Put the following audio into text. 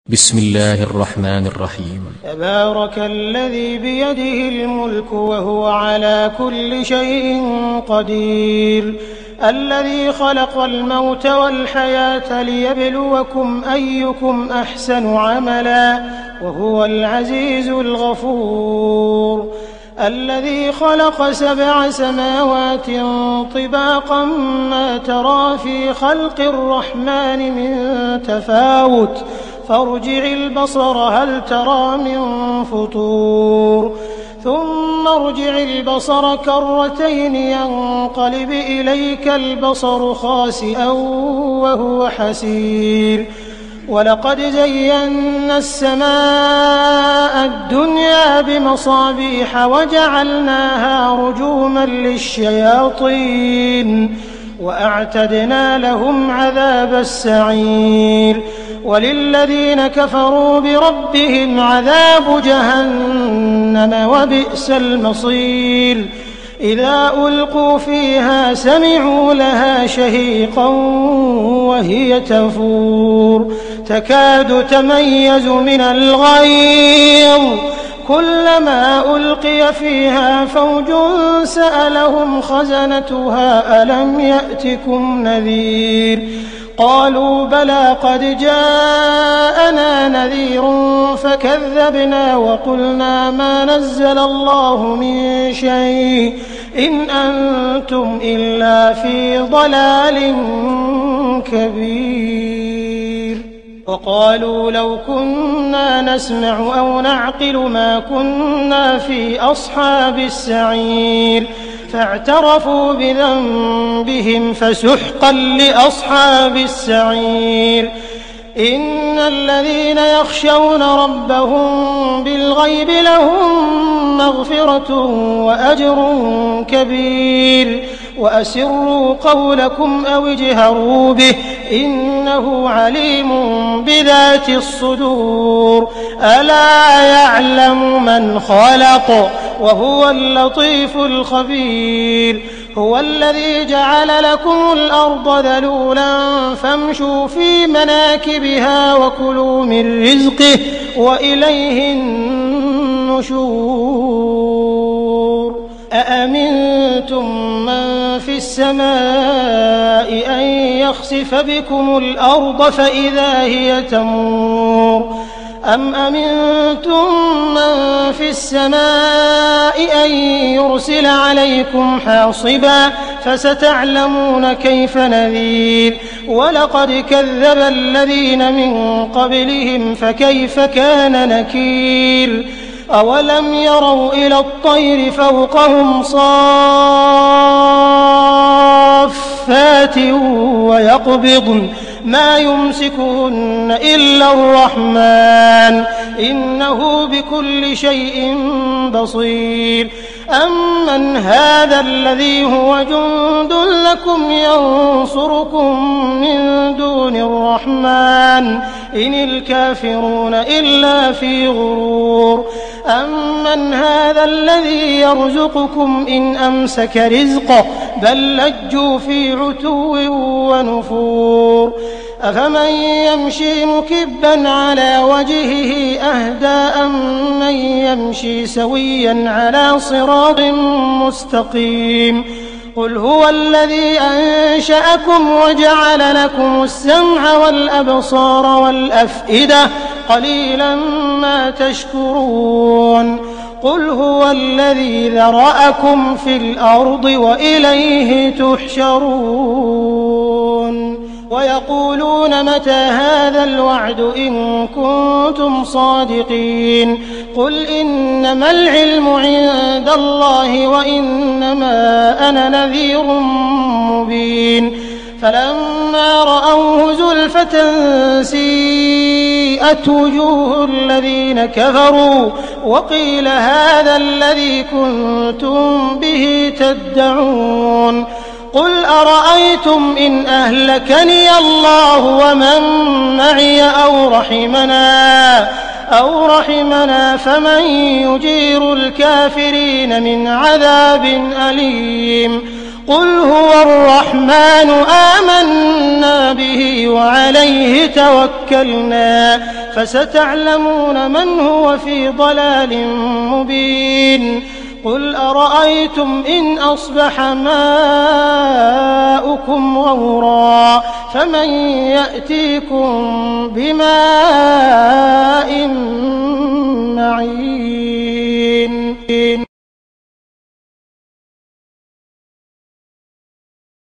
بسم الله الرحمن الرحيم. تبارك الذي بيده الملك وهو على كل شيء قدير، الذي خلق الموت والحياة ليبلوكم أيكم أحسن عملا وهو العزيز الغفور، الذي خلق 7 سماوات طباقا ما ترى في خلق الرحمن من تفاوت فارجع البصر هل ترى من فطور ثم ارجع البصر كرتين ينقلب إليك البصر خاسئا وهو حسير، ولقد زينا السماء الدنيا بمصابيح وجعلناها رجوما للشياطين وأعتدنا لهم عذاب السعير، وللذين كفروا بربهم عذاب جهنم وبئس المصير، إذا ألقوا فيها سمعوا لها شهيقا وهي تفور تكاد تميز من الغيظ، كلما ألقي فيها فوج سألهم خزنتها ألم يأتكم نذير، قالوا بلى قد جاءنا نذير فكذبنا وقلنا ما نزل الله من شيء إن أنتم إلا في ضلال كبير، وقالوا لو كنا نسمع أو نعقل ما كنا في أصحاب السعير، فاعترفوا بذنبهم فسحقا لأصحاب السعير، إن الذين يخشون ربهم بالغيب لهم مغفرة وأجر كبير، وأسروا قولكم أو اجهروا به إنه عليم بذات الصدور، ألا يعلم من خلق وهو اللطيف الخبير، هو الذي جعل لكم الأرض ذلولا فامشوا في مناكبها وكلوا من رزقه وإليه النشور، أأمنتم من في السماء أن يخسف بكم الأرض فإذا هي تمور، أم أمنتم من في السماء أن يرسل عليكم حاصبا فستعلمون كيف نذير، ولقد كذب الذين من قبلهم فكيف كان نكير، أولم يروا إلى الطير فوقهم صافات ويقبضن ما يمسكهن إلا الرحمن إنه بكل شيء بصير، أمن هذا الذي هو جند لكم ينصركم من دون الرحمن إن الكافرون إلا في غرور، أمن هذا الذي يرزقكم إن أمسك رزقه بل لجوا في عتو ونفور، أفمن يمشي مكبا على وجهه أهدى أم من يمشي سويا على صراط مستقيم، قل هو الذي أنشأكم وجعل لكم السمع والأبصار والأفئدة قليلا ما تشكرون، قل هو الذي ذرأكم في الأرض وإليه تحشرون، ويقولون متى هذا الوعد إن كنتم صادقين، قل إنما العلم عند الله وإنما أنا نذير مبين، فلما رأوه زلفة سيئت وجوه الذين كفروا وقيل هذا الذي كنتم به تدعون، قل أرأيتم إن أهلكني الله ومن معي أو رحمنا فمن يجير الكافرين من عذاب أليم، قل هو الرحمن آمنا به وعليه توكلنا فستعلمون من هو في ضلال مبين قل أرأيتم إن أصبح ماؤكم غورا فمن يأتيكم بماء معين